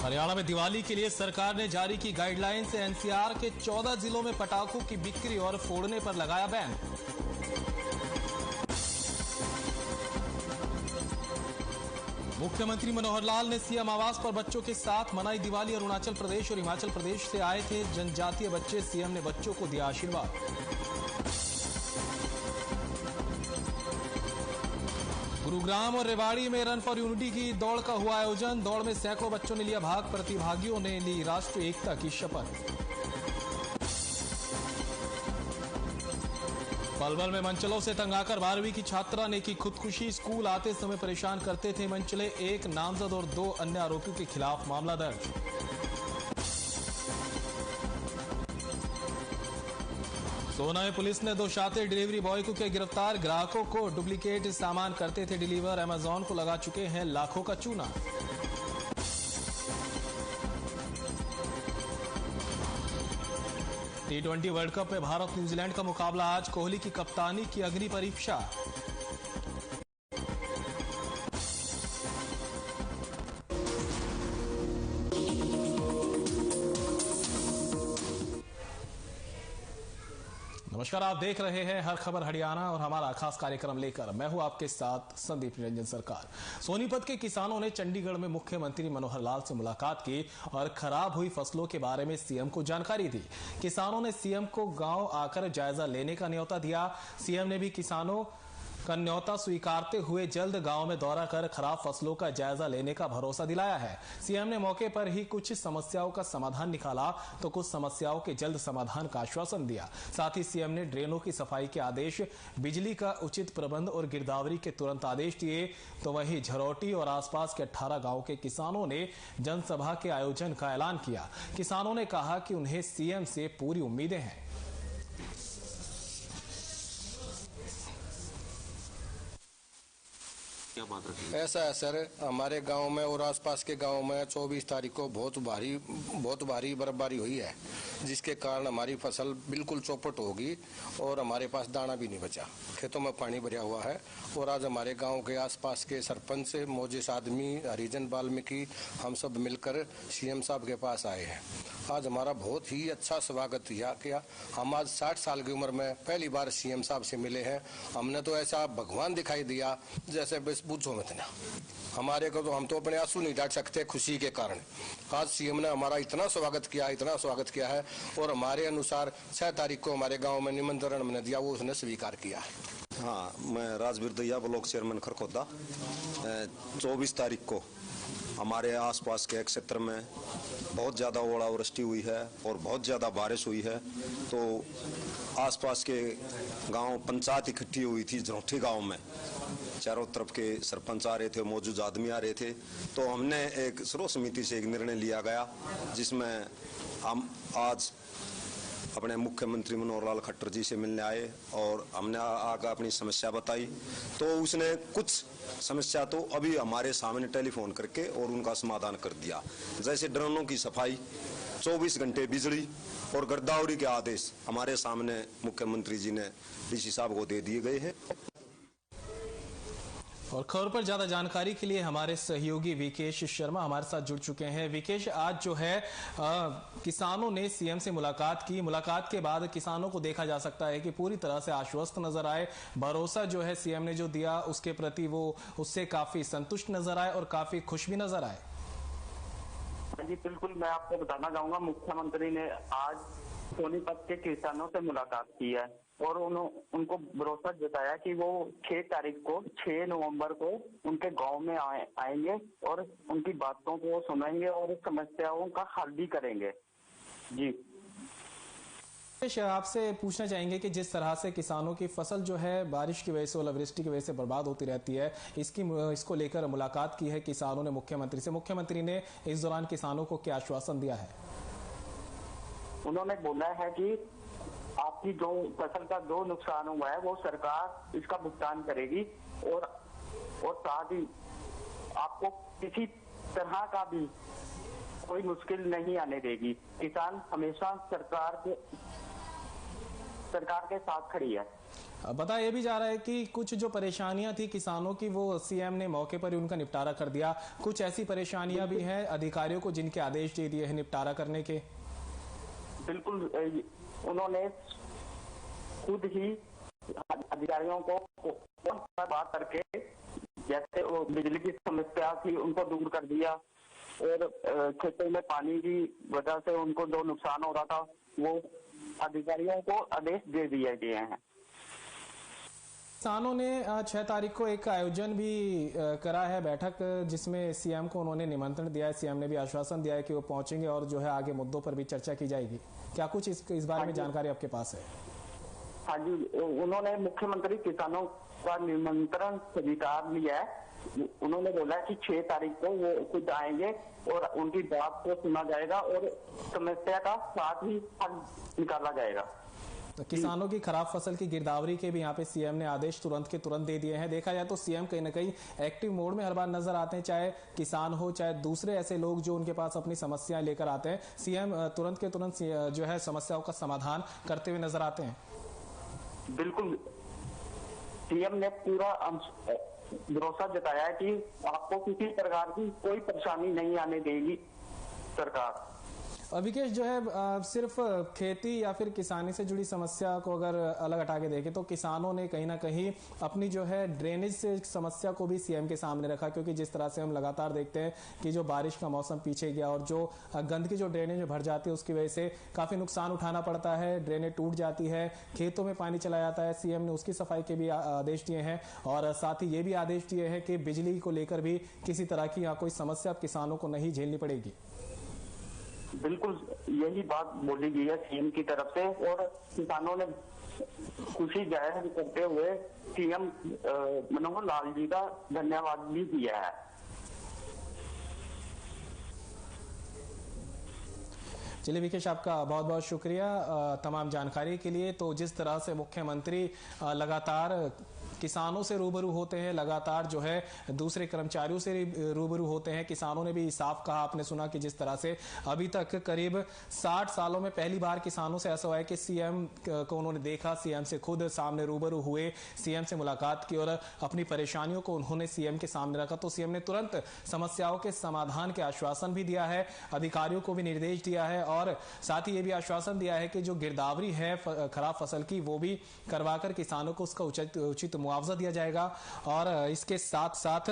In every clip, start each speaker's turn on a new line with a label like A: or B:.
A: हरियाणा में दिवाली के लिए सरकार ने जारी की गाइडलाइन से एनसीआर के 14 जिलों में पटाखों की बिक्री और फोड़ने पर लगाया बैन। मुख्यमंत्री मनोहर लाल ने सीएम आवास पर बच्चों के साथ मनाई दिवाली। अरुणाचल प्रदेश और हिमाचल प्रदेश से आए थे जनजातीय बच्चे। सीएम ने बच्चों को दिया आशीर्वाद। गुरुग्राम और रेवाड़ी में रन फॉर यूनिटी की दौड़ का हुआ आयोजन। दौड़ में सैकड़ों बच्चों ने लिया भाग। प्रतिभागियों ने ली राष्ट्रीय एकता की शपथ। पलवल में मंचलों से तंग आकर 12वीं की छात्रा ने की खुदकुशी। स्कूल आते समय परेशान करते थे मंचले। एक नामजद और 2 अन्य आरोपियों के खिलाफ मामला दर्ज। सोना में पुलिस ने 2 शातिर डिलीवरी बॉय को किया गिरफ्तार। ग्राहकों को डुप्लीकेट सामान करते थे डिलीवर। अमेजॉन को लगा चुके हैं लाखों का चूना। T20 वर्ल्ड कप में भारत न्यूजीलैंड का मुकाबला आज। कोहली की कप्तानी की अग्नि परीक्षा। नमस्कार, आप देख रहे हैं हर खबर हरियाणा और हमारा खास कार्यक्रम लेकर मैं हूं आपके साथ संदीप निरंजन सरकार। सोनीपत के किसानों ने चंडीगढ़ में मुख्यमंत्री मनोहर लाल से मुलाकात की और खराब हुई फसलों के बारे में सीएम को जानकारी दी। किसानों ने सीएम को गांव आकर जायजा लेने का न्योता दिया। सीएम ने भी किसानों का न्योता स्वीकारते हुए जल्द गांव में दौरा कर खराब फसलों का जायजा लेने का भरोसा दिलाया है। सीएम ने मौके पर ही कुछ समस्याओं का समाधान निकाला तो कुछ समस्याओं के जल्द समाधान का आश्वासन दिया। साथ ही सीएम ने ड्रेनों की सफाई के आदेश, बिजली का उचित प्रबंध और गिरदावरी के तुरंत आदेश दिए। तो वहीं झरोटी और आसपास के 18 गांव के किसानों ने जनसभा के आयोजन का ऐलान किया। किसानों ने कहा कि उन्हें सीएम से पूरी उम्मीदें हैं।
B: क्या बात रखी?
C: ऐसा है सर, हमारे गांव में और आसपास के गांव में 24 तारीख को बहुत भारी बर्फबारी हुई है, जिसके कारण हमारी फसल बिल्कुल चौपट होगी और हमारे पास दाना भी नहीं बचा। खेतों में पानी भरा हुआ है और आज हमारे गांव के आसपास के सरपंच, मोजिस आदमी, हरिजन, वाल्मीकि, हम सब मिलकर सीएम साहब के पास आए हैं। आज हमारा बहुत ही अच्छा स्वागत किया। हम आज 60 साल की उम्र में पहली बार सीएम साहब से मिले हैं। हमने तो ऐसा भगवान दिखाई दिया जैसे बस पूछो मत ना। हमारे को तो हम तो अपने आंसू नहीं डांट सकते खुशी के कारण। आज सीएम ने हमारा इतना स्वागत किया है और हमारे अनुसार 6 तारीख को हमारे गांव में निमंत्रण हमने दिया, वो उसने स्वीकार किया है।
B: हाँ, मैं राजवीर दैया, ब्लॉक चेयरमैन खरखोदा। 24 तारीख को हमारे आसपास के क्षेत्र में बहुत ज़्यादा ओलावृष्टि हुई है और बहुत ज़्यादा बारिश हुई है। तो आसपास के गांव पंचायत इकट्ठी हुई थी झरोठी गांव में। चारों तरफ के सरपंच आ रहे थे, मौजूद आदमी आ रहे थे। तो हमने एक सर्व समिति से एक निर्णय लिया गया, जिसमें हम आज अपने मुख्यमंत्री मनोहर लाल खट्टर जी से मिलने आए और हमने आकर अपनी समस्या बताई। तो उसने कुछ समस्या तो अभी हमारे सामने टेलीफोन करके और उनका समाधान कर दिया। जैसे ड्रोनों की सफाई, 24 घंटे बिजली और गिरदावरी के आदेश हमारे सामने मुख्यमंत्री जी ने डीसी साहब को दे दिए गए हैं।
A: और खबर पर ज्यादा जानकारी के लिए हमारे सहयोगी विकेश शर्मा हमारे साथ जुड़ चुके हैं। विकेश, आज जो है किसानों ने सीएम से मुलाकात की। मुलाकात के बाद किसानों को देखा जा सकता है कि पूरी तरह से आश्वस्त नजर आए। भरोसा जो है सीएम ने जो दिया उसके प्रति वो उससे काफी संतुष्ट नजर आए और काफी खुश भी नजर आए।
D: जी बिल्कुल, मैं आपको बताना चाहूंगा, मुख्यमंत्री ने आज सोनीपत के किसानों से मुलाकात की है और उनको भरोसा जताया कि वो 6 नवंबर को उनके गांव में आएंगे और उनकी बातों को सुनेंगे और समस्याओं का हल भी करेंगे। जी
A: आपसे पूछना चाहेंगे कि जिस तरह से किसानों की फसल जो है बारिश की वजह से, ओलावृष्टि की वजह से बर्बाद होती रहती है, इसको लेकर मुलाकात की है किसानों ने मुख्यमंत्री से। मुख्यमंत्री ने इस दौरान किसानों को क्या आश्वासन दिया है?
D: उन्होंने बोला है कि आपकी जो फसल का जो नुकसान हुआ है वो सरकार इसका भुगतान करेगी और साथ ही आपको किसी तरह का भी कोई मुश्किल नहीं आने देगी। किसान हमेशा सरकार के साथ खड़ी है।
A: बता ये भी जा रहा है कि कुछ जो परेशानियां थी किसानों की वो सीएम ने मौके पर ही उनका निपटारा कर दिया, कुछ ऐसी परेशानियां भी हैं अधिकारियों को जिनके आदेश दे दिए हैं निपटारा करने के।
D: बिल्कुल, उन्होंने खुद ही अधिकारियों को बात करके जैसे वो बिजली की समस्या थी उनको दूर कर दिया और खेतों में पानी की वजह से उनको जो नुकसान हो रहा था वो अधिकारियों को आदेश दे दिए गए हैं।
A: किसानों ने 6 तारीख को एक आयोजन भी करा है बैठक, जिसमें सीएम को उन्होंने निमंत्रण दिया है। सीएम ने भी आश्वासन दिया है कि वो पहुंचेंगे और जो है आगे मुद्दों पर भी चर्चा की जाएगी। क्या कुछ इस बारे में जानकारी आपके पास है?
D: हाँ जी, उन्होंने मुख्यमंत्री किसानों का निमंत्रण स्वीकार लिया है। उन्होंने बोला कि 6 तारीख को वो खुद आएंगे और उनकी बात को सुना जाएगा और समस्या का साथ ही हल निकाला जाएगा।
A: तो किसानों की खराब फसल की गिरदावरी के भी यहाँ पे सीएम ने आदेश तुरंत के तुरंत दे दिए हैं। देखा जाए तो सीएम कहीं ना कहीं एक्टिव मोड में हर बार नजर आते हैं, चाहे किसान हो चाहे दूसरे ऐसे लोग जो उनके पास अपनी समस्याएं लेकर आते हैं। सीएम तुरंत के तुरंत जो है समस्याओं का समाधान करते हुए नजर आते हैं।
D: बिल्कुल, सीएम ने पूरा भरोसा जताया है कि आपको किसी प्रकार की कोई परेशानी नहीं आने देगी सरकार।
A: विकेश जो है सिर्फ खेती या फिर किसानी से जुड़ी समस्या को अगर अलग हटा के देखें तो किसानों ने कहीं ना कहीं अपनी जो है ड्रेनेज से समस्या को भी सीएम के सामने रखा, क्योंकि जिस तरह से हम लगातार देखते हैं कि जो बारिश का मौसम पीछे गया और जो गंदगी जो ड्रेनेज में भर जाती है उसकी वजह से काफी नुकसान उठाना पड़ता है, ड्रेनेज टूट जाती है, खेतों में पानी चला जाता है। सीएम ने उसकी सफाई के भी आदेश दिए हैं और साथ ही ये भी आदेश दिए हैं कि बिजली को लेकर भी किसी तरह की यहाँ कोई समस्या किसानों को नहीं झेलनी पड़ेगी।
D: बिल्कुल यही बात बोली गई है सीएम की तरफ से और किसानों ने खुशी जाहिर करते हुए सीएम मनोहर लाल जी का धन्यवाद भी किया है।
A: चलिए विकेश, आपका बहुत बहुत शुक्रिया तमाम जानकारी के लिए। तो जिस तरह से मुख्यमंत्री लगातार किसानों से रूबरू होते हैं, लगातार जो है दूसरे कर्मचारियों से रूबरू होते हैं, किसानों ने भी साफ कहा, आपने सुना कि जिस तरह से अभी तक करीब 60 सालों में पहली बार किसानों से ऐसा हुआ है कि सीएम को उन्होंने देखा, सीएम से खुद सामने रूबरू हुए, सीएम से मुलाकात की और अपनी परेशानियों को उन्होंने सीएम के सामने रखा। तो सीएम ने तुरंत समस्याओं के समाधान के आश्वासन भी दिया है, अधिकारियों को भी निर्देश दिया है और साथ ही ये भी आश्वासन दिया है कि जो गिरदावरी है खराब फसल की वो भी करवाकर किसानों को उसका उचित मुआवजा दिया जाएगा। और इसके साथ साथ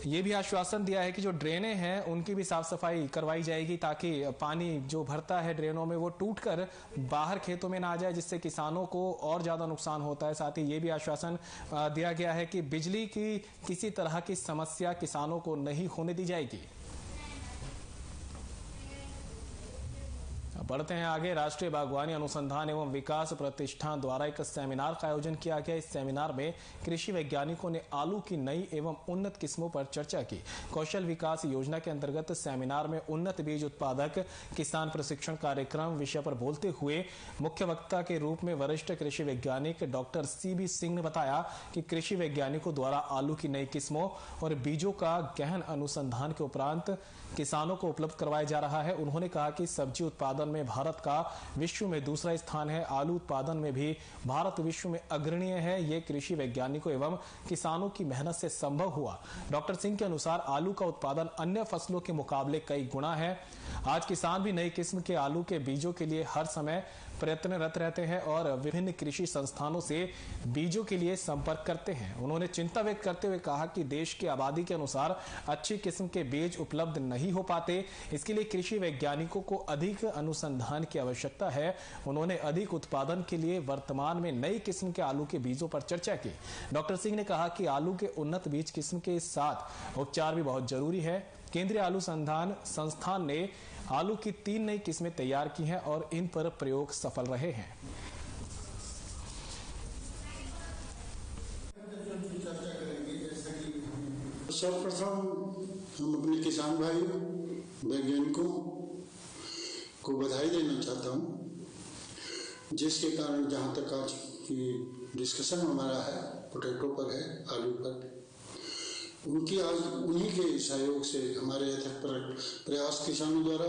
A: ये भी आश्वासन दिया है कि जो ड्रेनें हैं उनकी भी साफ सफाई करवाई जाएगी, ताकि पानी जो भरता है ड्रेनों में वो टूटकर बाहर खेतों में ना आ जाए, जिससे किसानों को और ज्यादा नुकसान होता है। साथ ही ये भी आश्वासन दिया गया है कि बिजली की किसी तरह की समस्या किसानों को नहीं होने दी जाएगी। बढ़ते हैं आगे। राष्ट्रीय बागवानी अनुसंधान एवं विकास प्रतिष्ठान द्वारा एक सेमिनार का आयोजन किया गया। इस सेमिनार में कृषि वैज्ञानिकों ने आलू की नई एवं उन्नत किस्मों पर चर्चा की। कौशल विकास योजना के अंतर्गत सेमिनार में उन्नत बीज उत्पादक किसान प्रशिक्षण कार्यक्रम विषय पर बोलते हुए मुख्य वक्ता के रूप में वरिष्ठ कृषि वैज्ञानिक डॉक्टर CB सिंह ने बताया कि कृषि वैज्ञानिकों द्वारा आलू की नई किस्मों और बीजों का गहन अनुसंधान के उपरांत किसानों को उपलब्ध करवाया जा रहा है। उन्होंने कहा कि सब्जी उत्पादन में भारत का विश्व में दूसरा स्थान है, आलू उत्पादन में भी भारत विश्व में अग्रणीय है। ये कृषि वैज्ञानिकों एवं किसानों की मेहनत से संभव हुआ। डॉक्टर सिंह के अनुसार आलू का उत्पादन अन्य फसलों के मुकाबले कई गुना है। आज किसान भी नई किस्म के आलू के बीजों के लिए हर समय प्रयत्नरत रहते हैं और विभिन्न कृषि संस्थानों से बीजों के लिए संपर्क करते हैं। उन्होंने चिंता व्यक्त करते हुए कहा कि देश की आबादी के अनुसार अच्छी किस्म के बीज उपलब्ध नहीं हो पाते, इसके लिए कृषि वैज्ञानिकों को अधिक अनुसंधान की आवश्यकता है। उन्होंने अधिक उत्पादन के लिए वर्तमान में नई किस्म के आलू के बीजों पर चर्चा की। डॉक्टर सिंह ने कहा कि आलू के उन्नत बीज किस्म के साथ उपचार भी बहुत जरूरी है। केंद्रीय आलू संस्थान ने आलू की 3 नई किस्में तैयार की हैं और इन पर प्रयोग सफल रहे हैं।
E: सर्वप्रथम हम अपने किसान भाइयों वैज्ञानिकों को बधाई देना चाहता हूं, जिसके कारण जहां तक आज की डिस्कशन हमारा है पोटैटो पर है, आलू पर, उनकी आज उन्हीं के सहयोग से हमारे अथक प्रयास किसानों द्वारा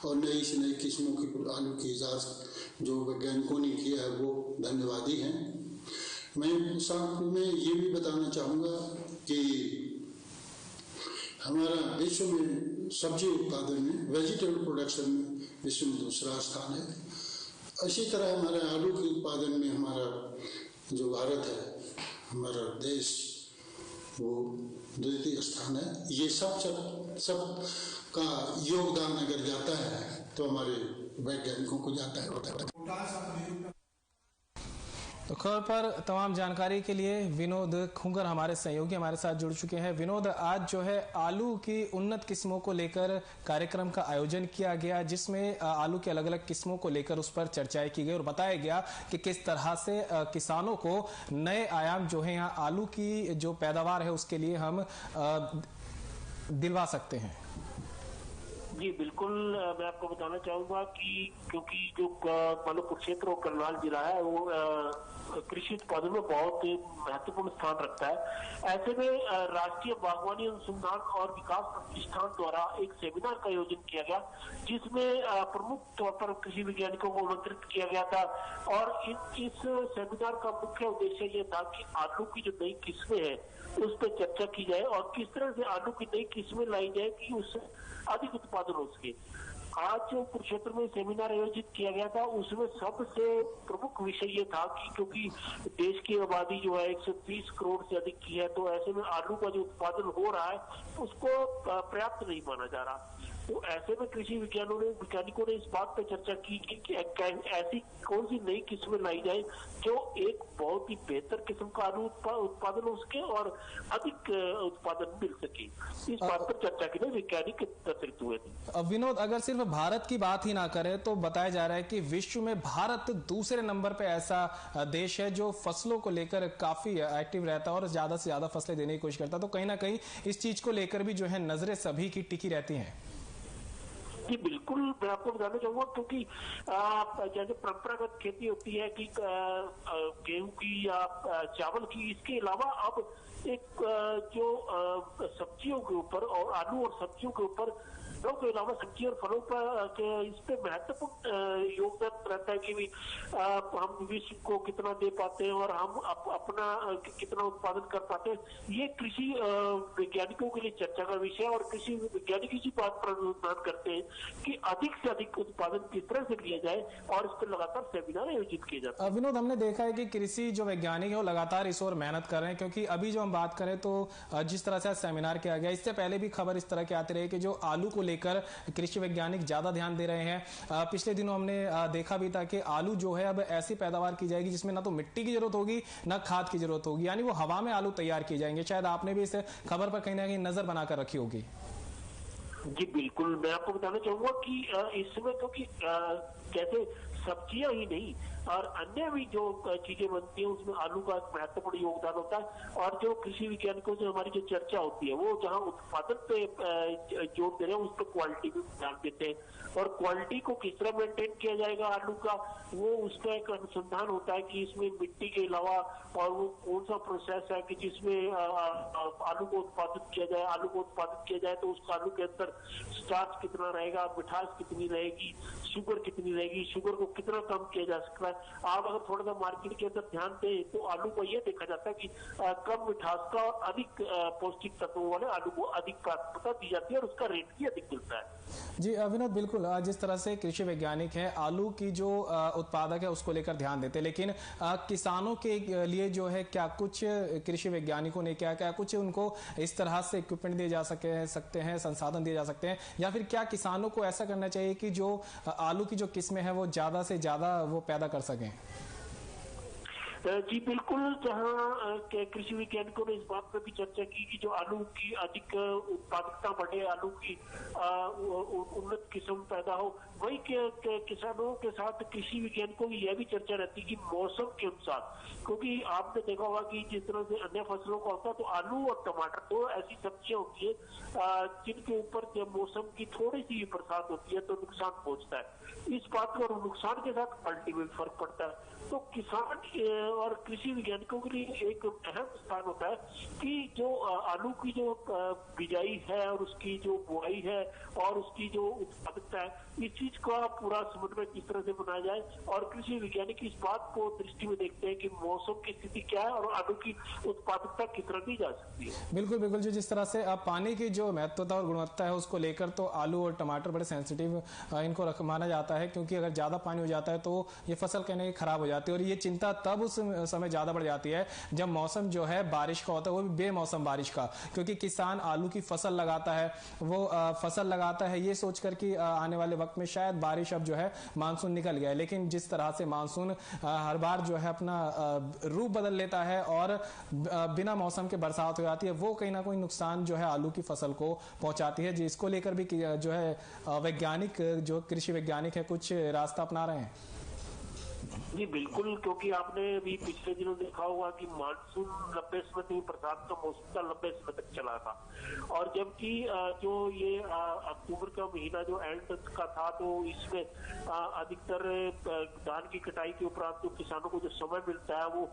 E: और नई से नई किस्मों की आलू की इजाज़त जो वैज्ञानिकों ने किया है वो धन्यवादी हैं। मैं साथ में ये भी बताना चाहूँगा कि हमारा विश्व में सब्जी उत्पादन में, वेजिटेबल प्रोडक्शन में विश्व में दूसरा स्थान है। इसी तरह हमारे आलू के उत्पादन में हमारा जो भारत है, हमारा देश, वो द्वितीय स्थान है। ये सब का योगदान अगर जाता है तो हमारे वैज्ञानिकों को जाता है।
A: तो खबर पर तमाम जानकारी के लिए विनोद खुंगर हमारे सहयोगी हमारे साथ जुड़ चुके हैं। विनोद, आज जो है आलू की उन्नत किस्मों को लेकर कार्यक्रम का आयोजन किया गया, जिसमें आलू की अलग अलग किस्मों को लेकर उस पर चर्चाएं की गई और बताया गया कि किस तरह से किसानों को नए आयाम जो है यहाँ आलू की जो पैदावार है उसके लिए हम दिलवा सकते हैं।
F: जी बिल्कुल, मैं आपको बताना चाहूंगा कि क्योंकि जो मालूपुर क्षेत्र और करनाल जिला है वो कृषि उत्पादन में बहुत महत्वपूर्ण स्थान रखता है। ऐसे में राष्ट्रीय बागवानी अनुसंधान और विकास प्रतिष्ठान द्वारा एक सेमिनार का आयोजन किया गया, जिसमें प्रमुख तौर पर कृषि वैज्ञानिकों को आमंत्रित किया गया था। और इस सेमिनार का मुख्य उद्देश्य ये था कि आलू की जो नई किस्में हैं उस पर चर्चा की जाए और किस तरह से आलू की नई किस्में लाई जाए कि उससे अधिक उत्पादन हो सके। आज जो कुरुक्षेत्र में सेमिनार आयोजित किया गया था उसमें सबसे प्रमुख विषय ये था कि क्योंकि देश की आबादी जो है 130 करोड़ से अधिक की है, तो ऐसे में आलू का जो उत्पादन हो रहा है उसको पर्याप्त नहीं माना जा रहा। तो ऐसे में कृषि वैज्ञानिकों ने इस बात पर चर्चा की कि ऐसी कौन सी नई किस्में लाई जाए जो एक बहुत ही बेहतर किस्म का आलू उत्पादन हो सके और अधिक उत्पादन मिल सके। इस बात पर चर्चा के लिए वैज्ञानिक एकत्रित हुए थे।
A: विनोद, अगर सिर्फ भारत की बात ही ना करें तो बताया जा रहा है कि विश्व में भारत दूसरे नंबर पे ऐसा देश है जो फसलों को लेकर काफी एक्टिव रहता है और ज्यादा से ज्यादा फसलें देने की कोशिश करता है। तो कहीं ना कहीं इस चीज को लेकर भी जो है नजरें सभी की टिकी रहती हैं।
F: जी बिल्कुल, मैं आपको बताना चाहूंगा क्योंकि जैसे परंपरागत खेती होती है कि गेहूं की या चावल की, इसके अलावा अब एक जो सब्जियों के ऊपर और आलू और सब्जियों के ऊपर फलों के अलावा सब्जी और फलों पर इस पे महत्वपूर्ण योगदान रहता है कि हम विश्व को कितना दे पाते हैं और हम अपना कितना उत्पादन कर पाते हैं। ये कृषि वैज्ञानिकों के लिए चर्चा का विषय है और कृषि वैज्ञानिक इसी बात पर अनुसंधान करते हैं कि अधिक से अधिक उत्पादन किस तरह से किया जाए और इस पर लगातार सेमिनार आयोजित किए जाते हैं।
A: विनोद, हमने देखा है कि कृषि जो वैज्ञानिक है वो लगातार इस ओर मेहनत कर रहे हैं, क्योंकि अभी जो हम बात करें तो जिस तरह से सेमिनार किया गया, इससे पहले भी खबर इस तरह की आती रही कि जो आलू को लेकर कृषि वैज्ञानिक ज्यादा ध्यान दे रहे हैं। पिछले दिनों हमने देखा भी था कि आलू जो है अब ऐसी पैदावार की जाएगी जिसमें ना तो मिट्टी की जरूरत होगी ना खाद की जरूरत होगी, यानी वो हवा में आलू तैयार किए जाएंगे। शायद आपने भी इस खबर पर कहीं ना कहीं नजर बनाकर रखी होगी।
F: जी बिल्कुल, मैं आपको बताना चाहूंगा कि इस समय क्योंकि जैसे सब्जियां ही नहीं और अन्य भी जो चीजें बनती हैं उसमें आलू का एक महत्वपूर्ण योगदान होता है। और जो कृषि वैज्ञानिकों से हमारी जो चर्चा होती है वो जहां उत्पादन पे जोर दे रहे हैं उस पर क्वालिटी भी ध्यान देते हैं और क्वालिटी को किस तरह मेंटेन किया जाएगा आलू का, वो उसका एक अनुसंधान होता है कि इसमें मिट्टी के अलावा और वो कौन सा प्रोसेस है कि जिसमें आलू को उत्पादित किया जाए। आलू को उत्पादित किया जाए तो उस आलू के अंदर स्टार्च कितना रहेगा, मिठास कितनी रहेगी, शुगर कितनी रहेगी, शुगर को कितना कम किया जा सकता है। आप अगर थोड़ा सा मार्केट के अंदर ध्यान दें तो आलू को यह देखा जाता है कि कम मिठास का अधिक पौष्टिक तत्वों वाले आलू को अधिक प्राथमिकता दी जाती है और उसका रेट भी अधिक मिलता है।
A: जी विनोद, बिल्कुल, जिस तरह से कृषि वैज्ञानिक है आलू की जो उत्पादक है उसको लेकर ध्यान देते हैं, लेकिन किसानों के लिए जो है क्या कुछ कृषि वैज्ञानिकों ने क्या कुछ उनको इस तरह से इक्विपमेंट दिए जा सकते हैं, संसाधन दिए जा सकते हैं, या फिर क्या किसानों को ऐसा करना चाहिए कि जो आलू की जो किस्में हैं वो ज्यादा से ज्यादा वो पैदा कर सकें?
F: जी बिल्कुल, जहां कृषि वैज्ञानिकों ने इस बात पर भी चर्चा की कि जो आलू की अधिक उत्पादकता बढ़े, आलू की उन्नत किस्म पैदा हो, वही किसानों के साथ कृषि वैज्ञानिकों की यह भी चर्चा रहती कि मौसम के अनुसार, क्योंकि आपने देखा होगा कि जिस तरह से अन्य फसलों का होता है तो आलू और टमाटर तो ऐसी सब्जियां होती है जिनके ऊपर जब मौसम की थोड़ी सी बरसात होती है तो नुकसान पहुंचता है। इस बात का नुकसान के साथ क्वालिटी में फर्क पड़ता है। तो किसान और कृषि वैज्ञानिकों के लिए एक अहम स्थान होता है कि जो आलू की जो बिजाई है और उसकी जो बुआई है और उसकी जो उत्पादकता है, इस चीज का पूरा समन्वय किस तरह से बनाया जाए। और कृषि वैज्ञानिक इस बात को दृष्टि में देखते हैं कि मौसम की स्थिति क्या है और आलू की उत्पादकता किस तरह दी जा सकती है।
A: बिल्कुल बिल्कुल, जो जिस तरह से अब पानी की जो महत्वता और गुणवत्ता है उसको लेकर तो आलू और टमाटर बड़े सेंसिटिव इनको माना जाता है, क्योंकि अगर ज्यादा पानी हो जाता है तो ये फसल कहने खराब हो जाती है। और ये चिंता तब उस समय ज्यादा बढ़ जाती है जब मौसम जो है बारिश का होता है, वो भी बेमौसम बारिश का, क्योंकि किसान आलू की फसल लगाता है, वो फसल लगाता है ये सोचकर कि आने वाले वक्त में शायद बारिश अब जो है मानसून निकल गया है, लेकिन जिस तरह से मानसून हर बार जो है अपना रूप बदल लेता है और बिना मौसम के बरसात हो जाती है, वो कहीं ना कोई नुकसान जो है आलू की फसल को पहुंचाती है, जिसको लेकर भी जो है वैज्ञानिक, जो कृषि वैज्ञानिक है, कुछ रास्ता अपना रहे हैं।
F: जी बिल्कुल, क्योंकि आपने भी पिछले दिनों देखा होगा कि मानसून लंबे समय तक, बरसात का मौसम का लंबे समय तक चला था, और जबकि जो ये अक्टूबर का महीना जो एंड का था, तो इसमें अधिकतर धान की कटाई के उपरांत जो किसानों को जो समय मिलता है वो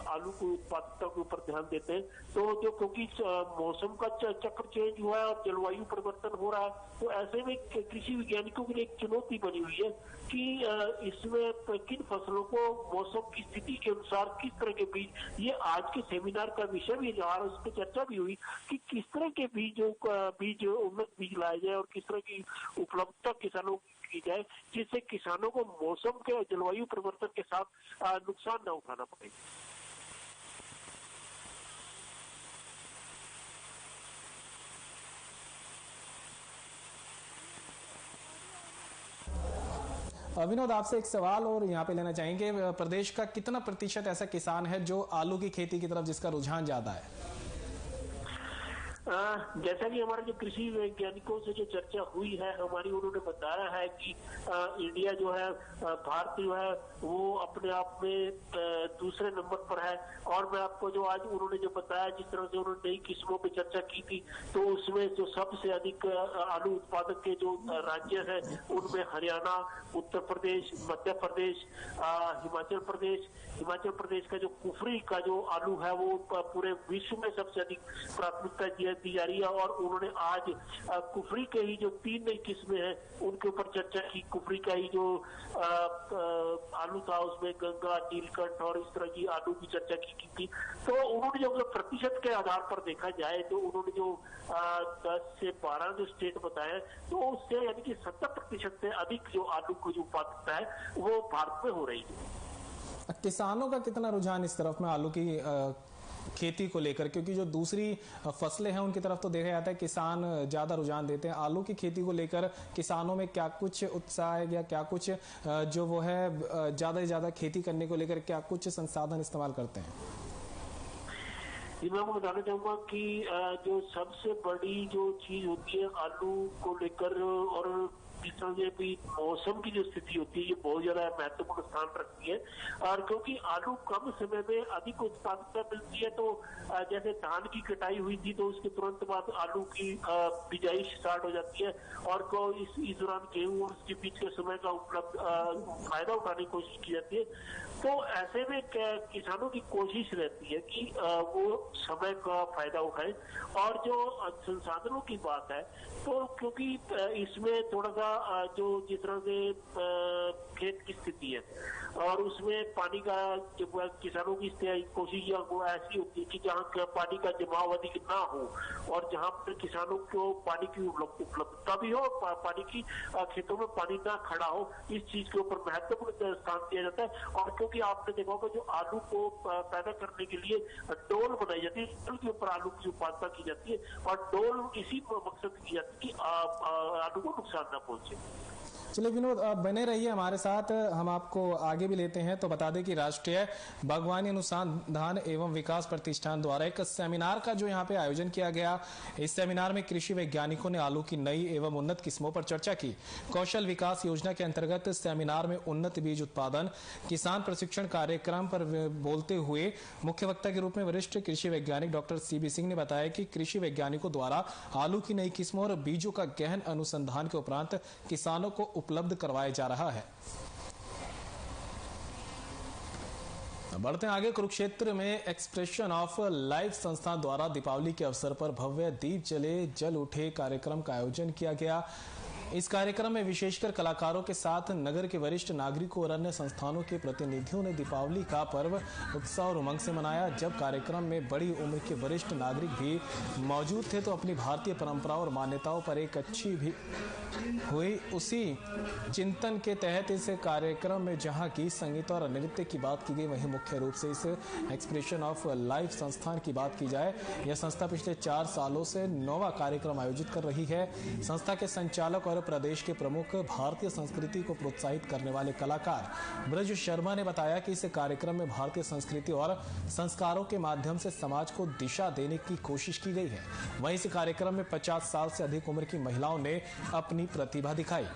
F: आलू की उत्पादकता के ऊपर ध्यान देते हैं। तो जो क्योंकि मौसम का चक्र चेंज हुआ है और जलवायु परिवर्तन हो रहा है, तो ऐसे में कृषि वैज्ञानिकों के लिए एक चुनौती बनी हुई है कि इसमें किन फसलों को मौसम की स्थिति के अनुसार किस तरह के बीज, ये आज के सेमिनार का विषय भी रहा, उस पर चर्चा भी हुई कि किस तरह के बीज उन्नत बीज लाए जाए और किस तरह की उपलब्धता किसानों की जाए, जिससे किसानों को मौसम के जलवायु परिवर्तन के साथ नुकसान न उठाना पड़े।
A: विनोद, आपसे एक सवाल और यहाँ पे लेना चाहेंगे, प्रदेश का कितना प्रतिशत ऐसा किसान है जो आलू की खेती की तरफ जिसका रुझान ज्यादा है?
F: जैसा कि हमारे जो कृषि वैज्ञानिकों से जो चर्चा हुई है हमारी, उन्होंने बताया है कि इंडिया जो है, भारत जो है वो अपने आप में दूसरे नंबर पर है। और मैं आपको जो आज उन्होंने जो बताया, जिस तरह से उन्होंने नई किस्मों पे चर्चा की थी, तो उसमें जो सबसे अधिक आलू उत्पादक के जो राज्य है उनमें हरियाणा, उत्तर प्रदेश, मध्य प्रदेश, हिमाचल प्रदेश का जो कुफरी का जो आलू है वो पूरे विश्व में सबसे अधिक प्राथमिकता दी जा रही है। और उन्होंने आज कुफरी के ही जो 3 नई किस्में हैं उनके ऊपर चर्चा की। कुफरी का ही जो आलू था उसमें गंगा, नीलकंठ और इस तरह की आलू की चर्चा की थी। तो उन्होंने जो प्रतिशत के आधार पर देखा जाए तो उन्होंने जो 10 से 12 जो स्टेट बताए, तो उससे यानी कि 70% से अधिक जो आलू की जो उत्पादकता है वो भारत में हो रही है।
A: किसानों का कितना रुझान इस तरफ में आलू की खेती को लेकर, क्योंकि जो दूसरी फसलें हैं उनकी तरफ तो देखा जाता है किसान ज्यादा रुझान देते हैं, आलू की खेती को लेकर किसानों में क्या कुछ उत्साह है या क्या कुछ जो वो है ज्यादा से ज्यादा खेती करने को लेकर क्या कुछ संसाधन इस्तेमाल करते हैं?
F: मैं आपको बताना चाहूंगा कि जो सबसे बड़ी जो चीज होती है आलू को लेकर, और जिस तरह से भी मौसम की जो स्थिति होती है, ये बहुत ज्यादा महत्वपूर्ण स्थान रखती है। और क्योंकि आलू कम समय में अधिक उत्पादकता मिलती है, तो जैसे धान की कटाई हुई थी तो उसके तुरंत बाद आलू की बिजाई स्टार्ट हो जाती है, और को इस दौरान गेहूं और उसके बीच के समय का उपलब्ध फायदा उठाने की कोशिश की जाती है। तो ऐसे में किसानों की कोशिश रहती है कि वो समय का फायदा उठाए। और जो संसाधनों की बात है, तो क्योंकि इसमें थोड़ा सा जो जिस तरह से खेत की स्थिति है और उसमें पानी का जो किसानों की कोशिश ऐसी होती है कि जहाँ पानी का जमाव अधिक ना हो और जहाँ पर किसानों को पानी की उपलब्धता भी हो, पानी की खेतों में पानी ना खड़ा हो, इस चीज के ऊपर महत्वपूर्ण स्थान दिया जाता है। और क्योंकि आपने देखा होगा जो आलू को पैदा करने के लिए डोल बनाई जाती है, डोल के ऊपर आलू की उत्पादकता की जाती है, और डोल इसी मकसद की जाती है कि आलू को नुकसान ना पहुंचे।
A: चलिए विनोद, आप बने रहिए हमारे साथ, हम आपको आगे भी लेते हैं। तो बता दें कि राष्ट्रीय बागवानी अनुसंधान एवं विकास प्रतिष्ठान द्वारा एक सेमिनार का जो यहाँ पे आयोजन किया गया, इस सेमिनार में कृषि वैज्ञानिकों ने आलू की नई एवं उन्नत किस्मों पर चर्चा की। कौशल विकास योजना के अंतर्गत सेमिनार में उन्नत बीज उत्पादन किसान प्रशिक्षण कार्यक्रम पर बोलते हुए मुख्य वक्ता के रूप में वरिष्ठ कृषि वैज्ञानिक डॉक्टर CB सिंह ने बताया कि कृषि वैज्ञानिकों द्वारा आलू की नई किस्मों और बीजों का गहन अनुसंधान के उपरांत किसानों को उपलब्ध करवाया जा रहा है। बढ़ते हैं आगे। कुरुक्षेत्र में एक्सप्रेशन ऑफ लाइफ संस्था द्वारा दीपावली के अवसर पर भव्य दीप जले जल उठे कार्यक्रम का आयोजन किया गया। इस कार्यक्रम में विशेषकर कलाकारों के साथ नगर के वरिष्ठ नागरिकों और अन्य संस्थानों के प्रतिनिधियों ने दीपावली का पर्व उत्साह और उमंग से मनाया। जब कार्यक्रम में बड़ी उम्र के वरिष्ठ नागरिक भी मौजूद थे तो अपनी भारतीय परंपराओं और मान्यताओं पर एक अच्छी भी हुई। उसी चिंतन के तहत इस कार्यक्रम में जहां की संगीत और नृत्य की बात की गई, वहीं मुख्य रूप से इस एक्सप्रेशन ऑफ लाइफ संस्थान की बात की जाए। यह संस्था पिछले 4 सालों से 9वां कार्यक्रम आयोजित कर रही है। संस्था के संचालक और प्रदेश के प्रमुख भारतीय संस्कृति को प्रोत्साहित करने वाले कलाकार ब्रज शर्मा ने बताया कि इस कार्यक्रम में भारतीय संस्कृति और संस्कारों के माध्यम से समाज को दिशा देने की कोशिश की गई है। वहीं इस कार्यक्रम में 50 साल से अधिक उम्र की महिलाओं ने अपनी प्रतिभा दिखाई।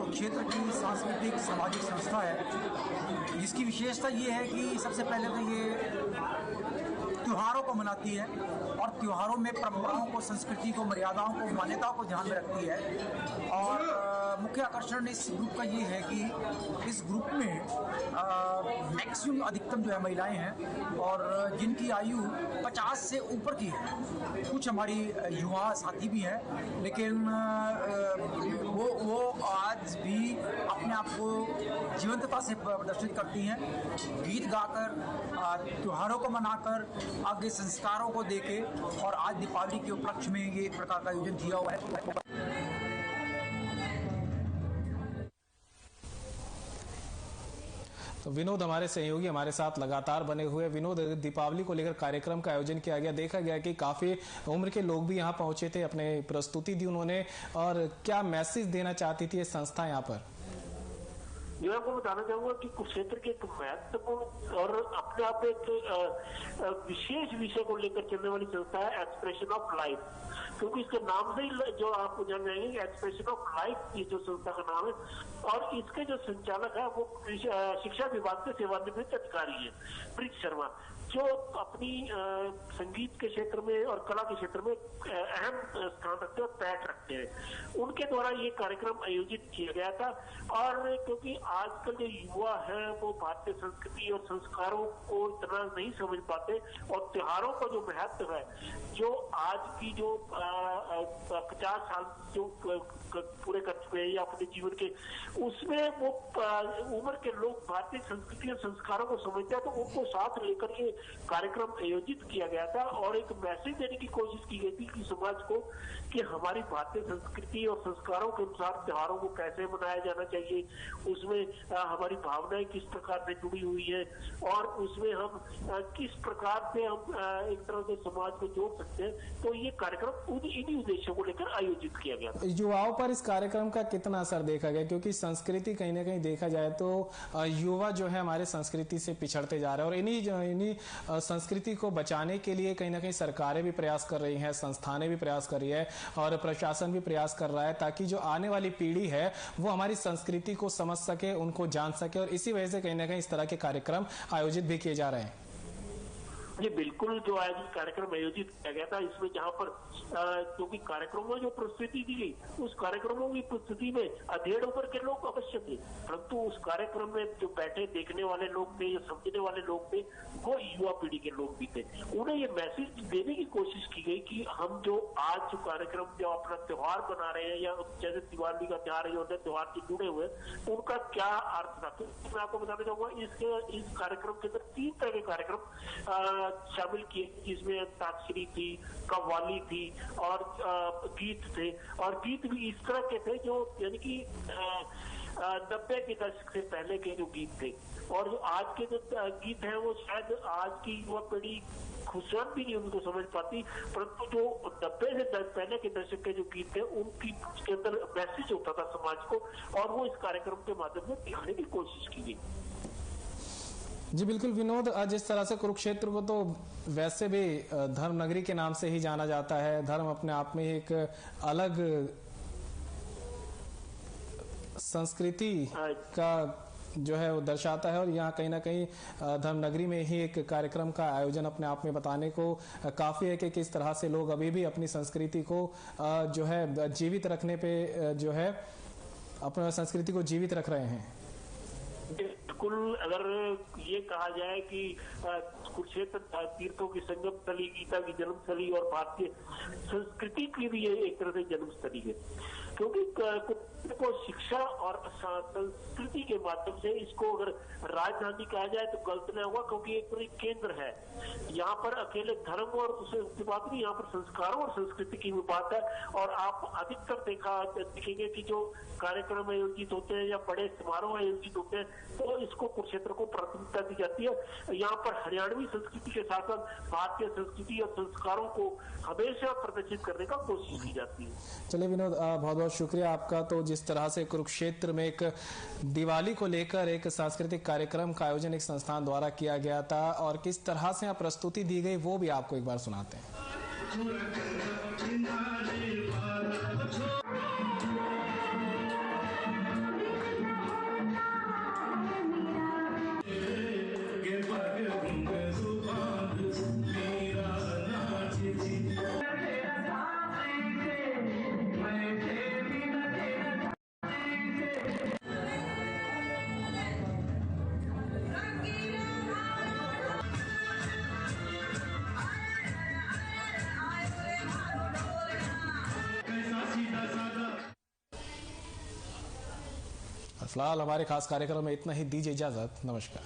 G: क्षेत्र की सांस्कृतिक सामाजिक संस्था है, जिसकी विशेषता ये है कि सबसे पहले तो ये त्योहारों को मनाती है और त्योहारों में परंपराओं को, संस्कृति को, मर्यादाओं को, मान्यताओं को ध्यान में रखती है। और मुख्य आकर्षण इस ग्रुप का ये है कि इस ग्रुप में मैक्सिमम अधिकतम जो है महिलाएं हैं और जिनकी आयु 50 से ऊपर की है। कुछ हमारी युवा साथी भी हैं, लेकिन वो आज भी अपने आप को जीवंतता से प्रदर्शित करती हैं, गीत गाकर, त्योहारों को मनाकर, आगे संस्कारों को देके। और आज दीपावली के उपलक्ष्य में ये एक प्रकार का आयोजन किया हुआ है।
A: तो विनोद हमारे सहयोगी हमारे साथ लगातार बने हुए। विनोद, दीपावली को लेकर कार्यक्रम का आयोजन किया गया, देखा गया कि काफी उम्र के लोग भी यहाँ पहुंचे थे, अपने प्रस्तुति दी उन्होंने, और क्या मैसेज देना चाहती थी ये संस्था यहाँ पर?
F: मैं आपको बताना चाहूंगा कि कुरुक्षेत्र के एक महत्वपूर्ण और अपने आप एक विशेष विषय को लेकर चलने वाली संस्था है एक्सप्रेशन ऑफ लाइफ, क्योंकि इसके नाम से ही जो आप जान जाएंगे एक्सप्रेशन ऑफ लाइफ ये जो संस्था का नाम है। और इसके जो संचालक है वो शिक्षा विभाग के सेवानिवृत्त अधिकारी है ब्रज शर्मा, जो अपनी संगीत के क्षेत्र में और कला के क्षेत्र में अहम स्थान रखते हैं और पैठ रखते हैं। उनके द्वारा ये कार्यक्रम आयोजित किया गया था। और क्योंकि आजकल जो युवा है वो भारतीय संस्कृति और संस्कारों को इतना नहीं समझ पाते, और त्योहारों का जो महत्व है, जो आज की जो 50 साल जो पूरे कर चुके हैं या अपने जीवन के, उसमें वो उम्र के लोग भारतीय संस्कृति और संस्कारों को समझते हैं, तो उनको साथ लेकर ये कार्यक्रम आयोजित किया गया था। और एक मैसेज देने की कोशिश की गई थी कि समाज को कि हमारी भारतीय संस्कृति और संस्कारों के अनुसार त्योहारों को कैसे मनाया जाना चाहिए, उसमें हमारी भावनाएं किस प्रकार से जुड़ी हुई है, और उसमें हम किस प्रकार से हम एक तरह से समाज को जोड़ सकते हैं। तो ये कार्यक्रम इन्हीं उद्देश्यों को लेकर आयोजित किया गया।
A: युवाओं पर इस कार्यक्रम का कितना असर देखा गया, क्योंकि संस्कृति कहीं ना कहीं देखा जाए तो युवा जो है हमारे संस्कृति से पिछड़ते जा रहे हैं, और इन्हीं संस्कृति को बचाने के लिए कहीं ना कहीं सरकारें भी प्रयास कर रही हैं, संस्थानें भी प्रयास कर रही है और प्रशासन भी प्रयास कर रहा है, ताकि जो आने वाली पीढ़ी है वो हमारी संस्कृति को समझ सके, उनको जान सके। और इसी वजह से कहीं ना कहीं इस तरह के कार्यक्रम आयोजित भी किए जा रहे हैं।
F: जी बिल्कुल, जो आयोजित कार्यक्रम आयोजित किया गया था, इसमें जहाँ पर क्योंकि कार्यक्रमों में जो प्रस्तुति दी गई, उस कार्यक्रमों की प्रस्तुति में अधेड़ उम्र के लोग अवश्य थे, परंतु उस कार्यक्रम में जो बैठे देखने वाले लोग थे या समझने वाले लोग थे, वो युवा पीढ़ी के लोग भी थे। उन्हें ये मैसेज देने की कोशिश की गई कि हम जो आज जो कार्यक्रम जो अपना त्योहार बना रहे हैं, या जैसे दिवाली का त्योहार है, त्योहार से जुड़े हुए, उनका क्या अर्थ था। तो मैं आपको बताना चाहूंगा इस कार्यक्रम के अंदर 3 तरह के कार्यक्रम शामिल किए, जिसमें अंताक्षरी थी, कव्वाली थी और गीत थे। और गीत भी इस तरह के थे जो यानी कि 90 के दशक से पहले के जो गीत थे, और जो आज के जो गीत हैं वो शायद आज की युवा पीढ़ी खुशहाल भी नहीं उनको समझ पाती, परंतु जो 90 से पहले के दशक के जो गीत थे उनकी उसके अंदर मैसेज होता था समाज को, और वो इस कार्यक्रम के माध्यम से दिखाने की कोशिश की गई।
A: जी बिल्कुल विनोद, जिस तरह से कुरुक्षेत्र को तो वैसे भी धर्म नगरी के नाम से ही जाना जाता है, धर्म अपने आप में एक अलग संस्कृति का जो है वो दर्शाता है, और यहाँ कहीं ना कहीं धर्म नगरी में ही एक कार्यक्रम का आयोजन अपने आप में बताने को काफी है कि किस तरह से लोग अभी भी अपनी संस्कृति को जो है जीवित रखने पे जो है अपनी संस्कृति को जीवित रख रहे हैं।
F: बिल्कुल, अगर ये कहा जाए कि कुरुक्षेत्र तीर्थों की संगम स्थली, गीता की जन्मस्थली और भारतीय संस्कृति की भी ये एक तरह से जन्मस्थली है, क्योंकि को शिक्षा और संस्कृति के माध्यम से इसको अगर राजधानी कहा जाए तो गलत नहीं होगा, क्योंकि एक पूरी केंद्र है। यहाँ पर अकेले धर्म और उसकी बात नहीं, यहाँ पर संस्कारों और संस्कृति की भी बात है। और आप अधिकतर देखेंगे कि जो कार्यक्रम आयोजित होते हैं या बड़े समारोह आयोजित होते हैं तो इसको कुरुक्षेत्र को प्राथमिकता दी जाती है। यहाँ पर हरियाणवी संस्कृति के साथ साथ भारतीय संस्कृति और संस्कारों को हमेशा प्रदर्शित करने का कोशिश की जाती है।
A: चलिए विनोद, बहुत बहुत शुक्रिया आपका। तो जिस तरह से कुरुक्षेत्र में एक दिवाली को लेकर एक सांस्कृतिक कार्यक्रम का आयोजन एक संस्थान द्वारा किया गया था और किस तरह से यहाँ प्रस्तुति दी गई वो भी आपको एक बार सुनाते हैं। फिलहाल हमारे खास कार्यक्रम में इतना ही, दीजिए इजाजत, नमस्कार।